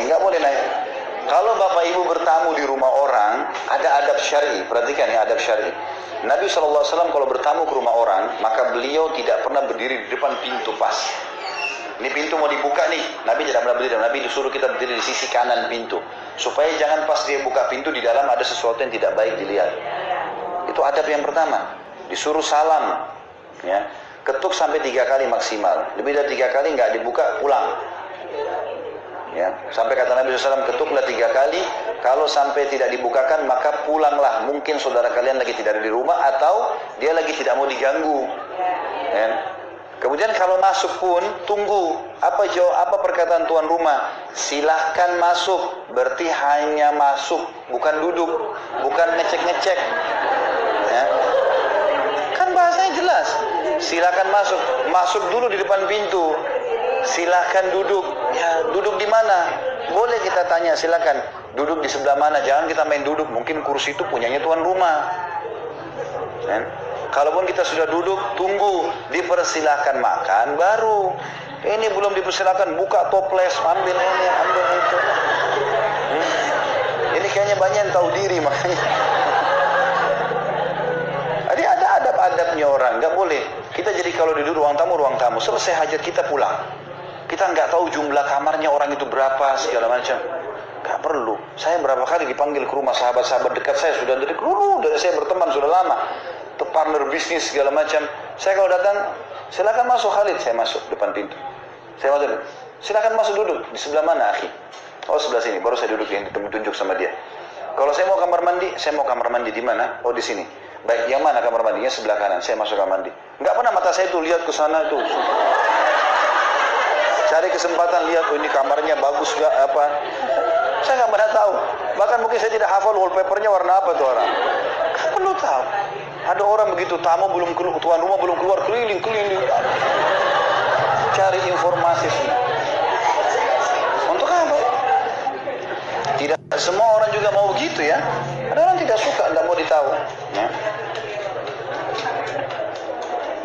nggak boleh naik. Kalau bapak ibu bertamu di rumah orang, ada adab syar'i. Perhatikan ya, adab syar'i. Nabi SAW kalau bertamu ke rumah orang, maka beliau tidak pernah berdiri di depan pintu pas. Ini pintu mau dibuka nih, Nabi tidak pernah berdiri. Nabi disuruh kita berdiri di sisi kanan pintu, supaya jangan pas dia buka pintu di dalam ada sesuatu yang tidak baik dilihat. Itu adab yang pertama. Disuruh salam, ya, ketuk sampai 3 kali maksimal. Lebih dari 3 kali nggak dibuka, pulang. Ya, sampai kata Nabi SAW, ketuklah 3 kali. Kalau sampai tidak dibukakan, maka pulanglah. Mungkin saudara kalian lagi tidak ada di rumah, atau dia lagi tidak mau diganggu. Ya. Kemudian kalau masuk pun tunggu. Apa perkataan tuan rumah? Silahkan masuk. Berarti hanya masuk, bukan duduk, bukan ngecek-ngecek. Ya. Kan bahasanya jelas. Silahkan masuk. Masuk dulu di depan pintu. Silahkan duduk. Ya, duduk di mana? Boleh kita tanya, silahkan duduk di sebelah mana. Jangan kita main duduk. Mungkin kursi itu punyanya tuan rumah. Ya. Kalaupun kita sudah duduk, tunggu, dipersilahkan makan, baru. Ini belum dipersilahkan, buka toples, ambil ini, ambil itu. Ini kayaknya banyak yang tahu diri makanya. Jadi ada adab-adabnya orang, nggak boleh. Kita jadi kalau di ruang tamu, selesai hajat kita pulang. Kita nggak tahu jumlah kamarnya orang itu berapa, segala macam. Nggak perlu. Saya berapa kali dipanggil ke rumah sahabat-sahabat dekat saya, sudah dari dulu, dari saya berteman sudah lama. Partner bisnis segala macam. Saya kalau datang, silakan masuk Khalid, saya masuk depan pintu. Saya masuk, silakan masuk duduk di sebelah mana akhi? Oh sebelah sini, baru saya duduk yang ditunjuk sama dia. Kalau saya mau kamar mandi, saya mau kamar mandi di mana? Oh di sini. Baik, yang mana kamar mandinya? Sebelah kanan. Saya masuk kamar mandi. Enggak pernah mata saya tuh lihat ke sana tuh. Cari kesempatan lihat, oh ini kamarnya bagus gak apa? Saya nggak pernah tahu. Bahkan mungkin saya tidak hafal wallpapernya warna apa tuh orang. Nggak perlu tahu. Ada orang begitu tamu belum keluar, tuan rumah belum keluar, keliling. Cari informasi. Untuk apa? Tidak semua orang juga mau begitu ya. Ada orang tidak suka, tidak mau ditahu. Ya.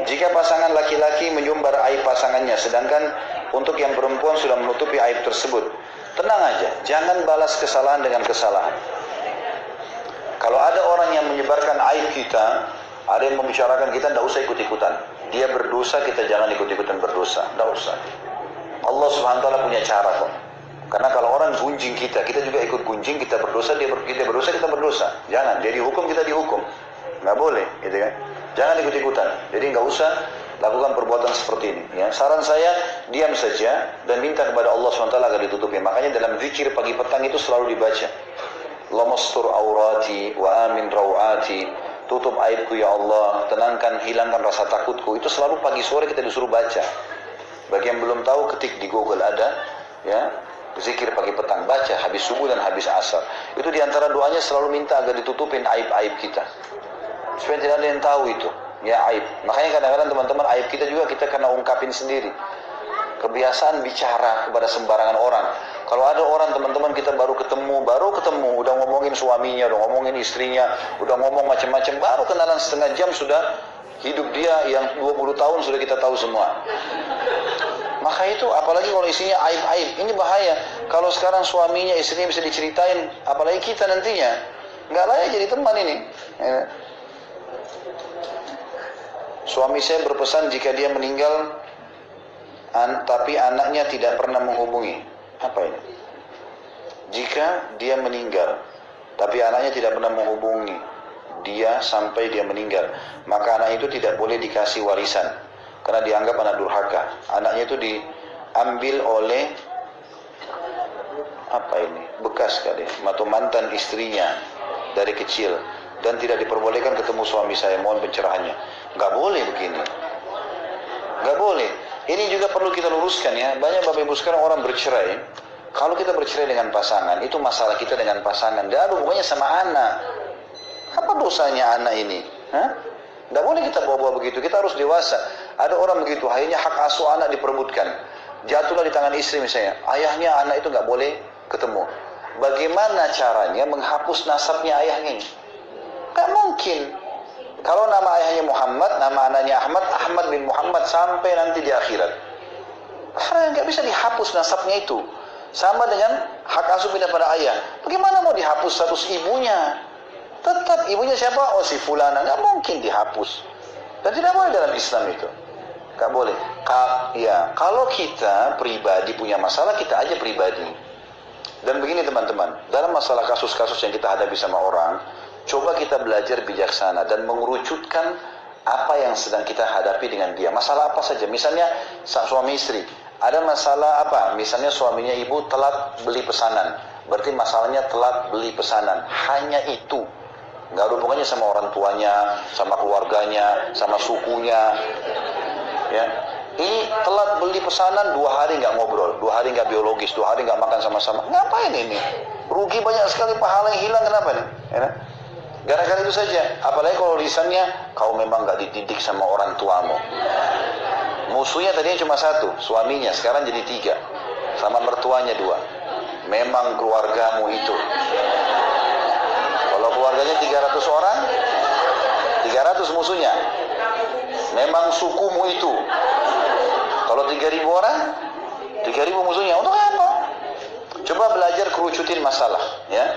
Jika pasangan laki-laki menyumbar aib pasangannya, sedangkan untuk yang perempuan sudah menutupi aib tersebut, tenang aja, jangan balas kesalahan dengan kesalahan. Kalau ada orang yang menyebarkan aib kita, ada yang membicarakan kita, tidak usah ikut-ikutan. Dia berdosa, kita jangan ikut-ikutan berdosa. Tidak usah. Allah Subhanahu wa ta'ala punya cara kok. Karena kalau orang gunjing kita juga ikut gunjing, kita berdosa, kita berdosa, kita berdosa. Jangan, dia dihukum, kita dihukum. Nggak boleh, gitu kan? Jangan ikut-ikutan. Jadi nggak usah lakukan perbuatan seperti ini. Ya. Saran saya, diam saja dan minta kepada Allah SWT agar ditutupi. Makanya dalam zikir pagi petang itu selalu dibaca. Allahumma astur aurati wa amin rawati. Tutup aibku ya Allah, tenangkan, hilangkan rasa takutku. Itu selalu pagi sore kita disuruh baca. Bagi yang belum tahu, ketik di Google ada, ya, zikir pagi petang, baca habis subuh dan habis asar. Itu diantara doanya selalu minta agar ditutupin aib-aib kita, supaya tidak ada yang tahu itu, ya aib. Makanya kadang-kadang teman-teman aib kita juga kita kena ungkapin sendiri. Kebiasaan bicara kepada sembarangan orang. Kalau ada orang teman-teman kita baru ketemu, udah ngomongin suaminya, udah ngomongin istrinya, udah ngomong macam-macam, baru kenalan setengah jam sudah hidup dia yang 20 tahun sudah kita tahu semua. Maka itu apalagi kalau isinya aib-aib, ini bahaya. Kalau sekarang suaminya, istrinya bisa diceritain, apalagi kita nantinya, nggak layak jadi teman ini. Suami saya berpesan jika dia meninggal, tapi anaknya tidak pernah menghubungi. Apa ini? Jika dia meninggal, tapi anaknya tidak pernah menghubungi dia sampai dia meninggal, maka anak itu tidak boleh dikasih warisan karena dianggap anak durhaka. Anaknya itu diambil oleh apa ini? Bekas kali, atau mantan istrinya dari kecil, dan tidak diperbolehkan ketemu suami saya. Mohon pencerahannya. Nggak boleh begini. Nggak boleh. Ini juga perlu kita luruskan ya. Banyak bapak ibu sekarang orang bercerai. Kalau kita bercerai dengan pasangan, itu masalah kita dengan pasangan. Tidak ada hubungannya sama anak. Apa dosanya anak ini? Tidak boleh kita bawa-bawa begitu. Kita harus dewasa. Ada orang begitu, akhirnya hak asuh anak diperebutkan. Jatuhlah di tangan istri misalnya. Ayahnya anak itu nggak boleh ketemu. Bagaimana caranya menghapus nasabnya ayahnya? Nggak mungkin. Kalau nama ayahnya Muhammad, nama anaknya Ahmad bin Muhammad sampai nanti di akhirat. Karena nggak bisa dihapus nasabnya itu. Sama dengan hak asuh pindah pada ayah. Bagaimana mau dihapus status ibunya? Tetap ibunya siapa? Oh si fulana. Nggak mungkin dihapus. Dan tidak boleh dalam Islam itu. Nggak boleh. Kalau kita pribadi punya masalah, kita aja pribadi. Dan begini teman-teman, dalam masalah kasus-kasus yang kita hadapi sama orang, coba kita belajar bijaksana dan mengerucutkan apa yang sedang kita hadapi dengan dia. Masalah apa saja, misalnya suami istri, ada masalah apa? Misalnya suaminya ibu telat beli pesanan, berarti masalahnya telat beli pesanan, hanya itu. Nggak ada hubungannya sama orang tuanya, sama keluarganya, sama sukunya. Ya, ini telat beli pesanan 2 hari nggak ngobrol, 2 hari nggak biologis, 2 hari nggak makan sama-sama. Ngapain ini? Rugi banyak sekali, pahala yang hilang, kenapa nih? Ya, gara-gara itu saja. Apalagi kalau lisannya, kau memang nggak dididik sama orang tuamu. Musuhnya tadinya cuma 1, suaminya, sekarang jadi 3, sama mertuanya 2. Memang keluargamu itu. Kalau keluarganya 300 orang, 300 musuhnya. Memang sukumu itu. Kalau 3.000 orang, 3.000 musuhnya. Untuk apa? Coba belajar kerucutin masalah, ya.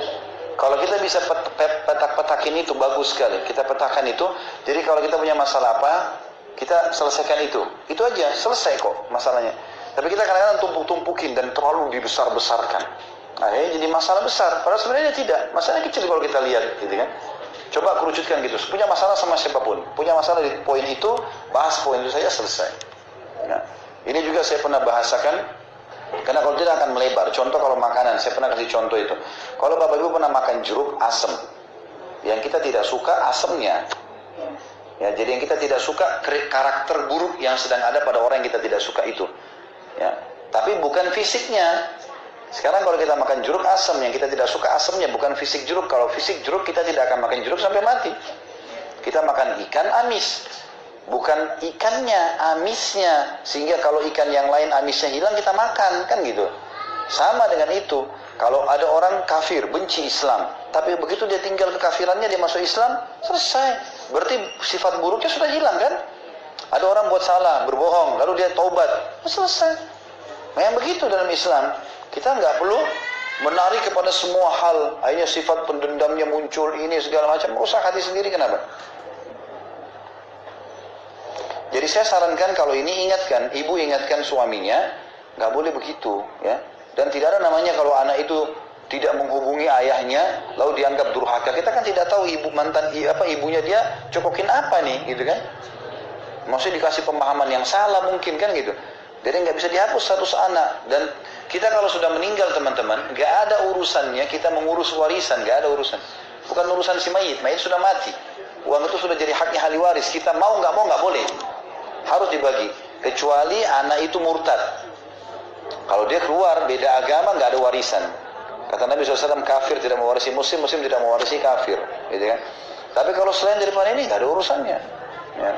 Kalau kita bisa petak-petakin itu, bagus sekali. Kita petakan itu. Jadi kalau kita punya masalah apa, kita selesaikan itu. Itu aja, selesai kok masalahnya. Tapi kita kadang-kadang tumpuk-tumpukin dan terlalu dibesar-besarkan. Akhirnya jadi masalah besar. Padahal sebenarnya tidak. Masalahnya kecil kalau kita lihat, gitu kan. Coba kerucutkan gitu. Punya masalah sama siapapun, punya masalah di poin itu, bahas poin itu saja, selesai. Nah, ini juga saya pernah bahasakan, karena kalau tidak akan melebar. Contoh kalau makanan, saya pernah kasih contoh itu. Kalau Bapak Ibu pernah makan jeruk asam, yang kita tidak suka asamnya. Ya, jadi yang kita tidak suka karakter buruk yang sedang ada pada orang yang kita tidak suka itu. Ya, tapi bukan fisiknya. Sekarang kalau kita makan jeruk asam, yang kita tidak suka asamnya bukan fisik jeruk. Kalau fisik jeruk, kita tidak akan makan jeruk sampai mati. Kita makan ikan amis, bukan ikannya, amisnya. Sehingga kalau ikan yang lain amisnya hilang, kita makan, kan gitu. Sama dengan itu, kalau ada orang kafir, benci Islam, tapi begitu dia tinggal kekafirannya, dia masuk Islam, selesai. Berarti sifat buruknya sudah hilang, kan? Ada orang buat salah, berbohong, lalu dia taubat, selesai. Memang begitu dalam Islam. Kita nggak perlu menarik kepada semua hal. Akhirnya sifat pendendamnya muncul, ini segala macam, merusak hati sendiri. Kenapa? Jadi saya sarankan kalau ini ingatkan, ibu ingatkan suaminya, nggak boleh begitu, ya. Dan tidak ada namanya kalau anak itu tidak menghubungi ayahnya, lalu dianggap durhaka. Kita kan tidak tahu ibunya dia cokokin apa nih, gitu kan? Maksudnya dikasih pemahaman yang salah mungkin, kan gitu. Jadi nggak bisa dihapus status anak. Dan kita kalau sudah meninggal teman-teman, nggak ada urusannya kita mengurus warisan, nggak ada urusan. Bukan urusan si mayit sudah mati. Uang itu sudah jadi haknya ahli waris. Kita mau nggak boleh, harus dibagi. Kecuali anak itu murtad. Kalau dia keluar beda agama, nggak ada warisan. Kata Nabi SAW, kafir tidak mewarisi muslim, muslim tidak mewarisi kafir, gitu kan? Tapi kalau selain daripada ini nggak ada urusannya. Ya.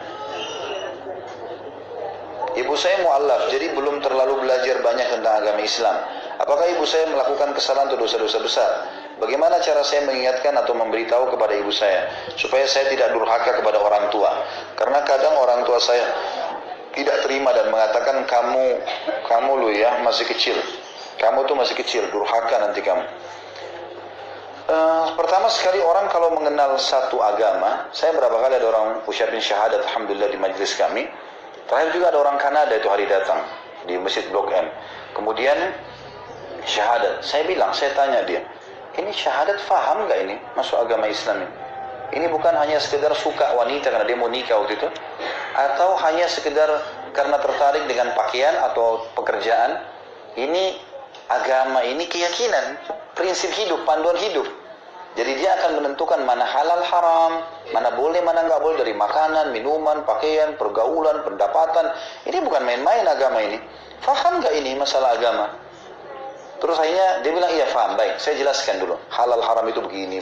Ibu saya mu'allaf, jadi belum terlalu belajar banyak tentang agama Islam. Apakah ibu saya melakukan kesalahan atau dosa-dosa besar? Bagaimana cara saya mengingatkan atau memberitahu kepada ibu saya supaya saya tidak durhaka kepada orang tua? Karena kadang orang tua saya tidak terima dan mengatakan kamu lu ya masih kecil. Kamu tuh masih kecil, durhaka nanti kamu. Pertama sekali orang kalau mengenal satu agama, saya berapa kali ada orang ucapin syahadat alhamdulillah di majelis kami. Terakhir juga ada orang Kanada itu hari datang di Masjid Blok M. Kemudian syahadat. Saya tanya dia, ini syahadat faham nggak ini masuk agama Islam ini? Ini bukan hanya sekedar suka wanita karena dia mau nikah waktu itu, atau hanya sekedar karena tertarik dengan pakaian atau pekerjaan. Ini agama, ini keyakinan, prinsip hidup, panduan hidup. Jadi dia akan menentukan mana halal haram, mana boleh, mana nggak boleh, dari makanan, minuman, pakaian, pergaulan, pendapatan. Ini bukan main-main agama ini. Faham nggak ini masalah agama? Terus akhirnya dia bilang, iya faham, baik. Saya jelaskan dulu. Halal haram itu begini.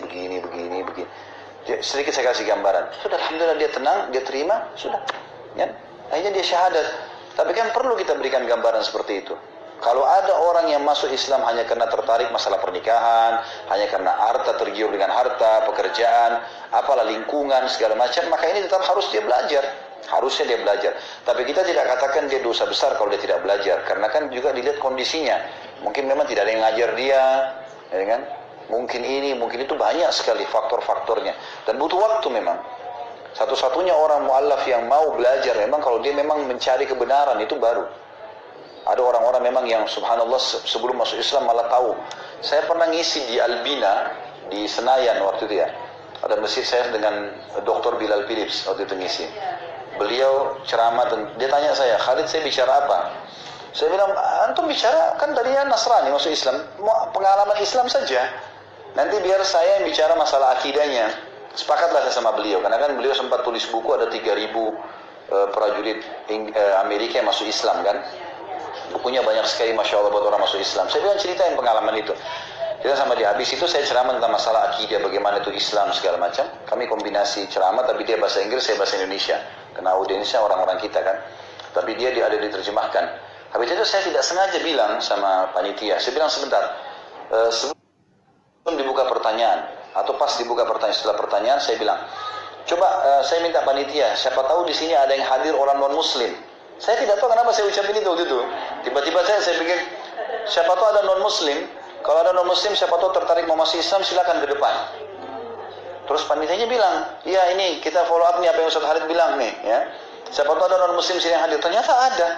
Sedikit saya kasih gambaran. Sudah, alhamdulillah dia tenang, dia terima, sudah. Ya? Akhirnya dia syahadat. Tapi kan perlu kita berikan gambaran seperti itu. Kalau ada orang yang masuk Islam hanya karena tertarik masalah pernikahan, hanya karena harta, tergiur dengan harta, pekerjaan, apalah lingkungan, segala macam, maka ini tetap harus dia belajar. Harusnya dia belajar. Tapi kita tidak katakan dia dosa besar kalau dia tidak belajar. Karena kan juga dilihat kondisinya. Mungkin memang tidak ada yang ngajar dia, ya kan? Mungkin ini, mungkin itu, banyak sekali faktor-faktornya. Dan butuh waktu memang. Satu-satunya orang mu'allaf yang mau belajar memang kalau dia memang mencari kebenaran itu baru. Ada orang-orang memang yang subhanallah sebelum masuk Islam malah tahu. Saya pernah ngisi di Albina, di Senayan waktu itu ya. Ada masjid saya dengan Dr. Bilal Philips waktu itu ngisi. Beliau ceramah, dia tanya saya, Khalid, saya bicara apa? Saya bilang, antum bicara kan tadinya Nasrani masuk Islam, pengalaman Islam saja. Nanti biar saya yang bicara masalah akidahnya. Sepakatlah saya sama beliau, karena kan beliau sempat tulis buku, ada 3.000 prajurit Amerika yang masuk Islam kan. Bukunya banyak sekali, Masya Allah, buat orang masuk Islam. Saya bilang ceritain pengalaman itu. Kita sama dia, habis itu saya ceramah tentang masalah akidah, bagaimana itu Islam, segala macam. Kami kombinasi ceramah, tapi dia bahasa Inggris, saya bahasa Indonesia. Karena audiensnya orang-orang kita kan. Tapi dia ada diterjemahkan. Habis itu saya tidak sengaja bilang sama panitia, saya bilang sebentar, sebelum dibuka pertanyaan, atau pas dibuka pertanyaan, setelah pertanyaan, saya bilang, coba saya minta panitia, siapa tahu di sini ada yang hadir orang non-muslim. Saya tidak tahu kenapa saya ucapin itu waktu itu. Tiba-tiba saya pikir, siapa tahu ada non-muslim, kalau ada non-muslim, siapa tahu tertarik mau masuk Islam, silakan ke depan. Terus panitianya bilang, iya ini kita follow up nih apa yang Ustaz Khalid bilang nih, ya. Siapa tahu ada non-muslim sini yang hadir. Ternyata ada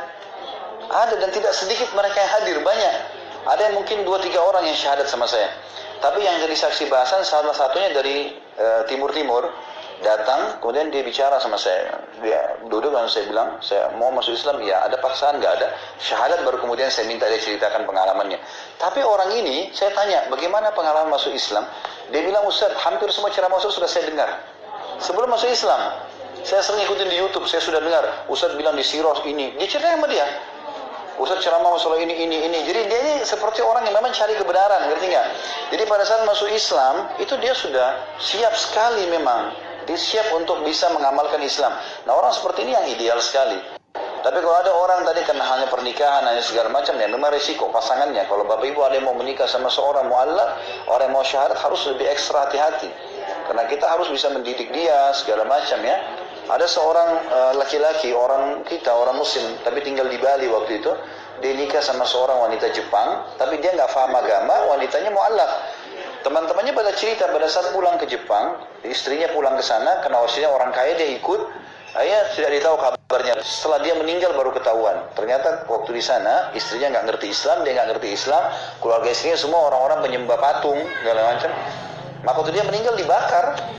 dan tidak sedikit mereka yang hadir, banyak. Ada yang mungkin 2-3 orang yang syahadat sama saya. Tapi yang jadi saksi bahasan salah satunya dari timur-timur datang, kemudian dia bicara sama saya. Dia duduk dan saya bilang, saya mau masuk Islam, ya ada paksaan, nggak ada syahadat, baru kemudian saya minta dia ceritakan pengalamannya. Tapi orang ini, saya tanya, bagaimana pengalaman masuk Islam? Dia bilang, Ustaz, hampir semua ceramah Ustaz sudah saya dengar. Sebelum masuk Islam, saya sering ikutin di YouTube, saya sudah dengar. Ustaz bilang di Siros ini, dia cerita sama dia. Ustaz ceramah masalah ini. Jadi dia ini seperti orang yang memang cari kebenaran, ngerti nggak? Jadi pada saat masuk Islam, itu dia sudah siap sekali memang. Dia siap untuk bisa mengamalkan Islam. Nah orang seperti ini yang ideal sekali. Tapi kalau ada orang tadi karena hanya pernikahan, hanya segala macam, ya memang resiko pasangannya. Kalau bapak ibu ada yang mau menikah sama seorang mu'allaf, orang yang mau syahadat harus lebih ekstra hati-hati. Karena kita harus bisa mendidik dia, segala macam ya. Ada seorang laki-laki, orang kita, orang muslim, tapi tinggal di Bali waktu itu. Dia nikah sama seorang wanita Jepang, tapi dia nggak paham agama, wanitanya mu'allaf. Teman-temannya pada cerita, pada saat pulang ke Jepang, istrinya pulang ke sana, karena wasitnya orang kaya, dia ikut. Ayah tidak ditahu kabarnya. Setelah dia meninggal baru ketahuan. Ternyata waktu di sana, istrinya nggak ngerti Islam, dia nggak ngerti Islam, keluarga istrinya semua orang-orang penyembah patung, segala macam. Maka waktu dia meninggal dibakar.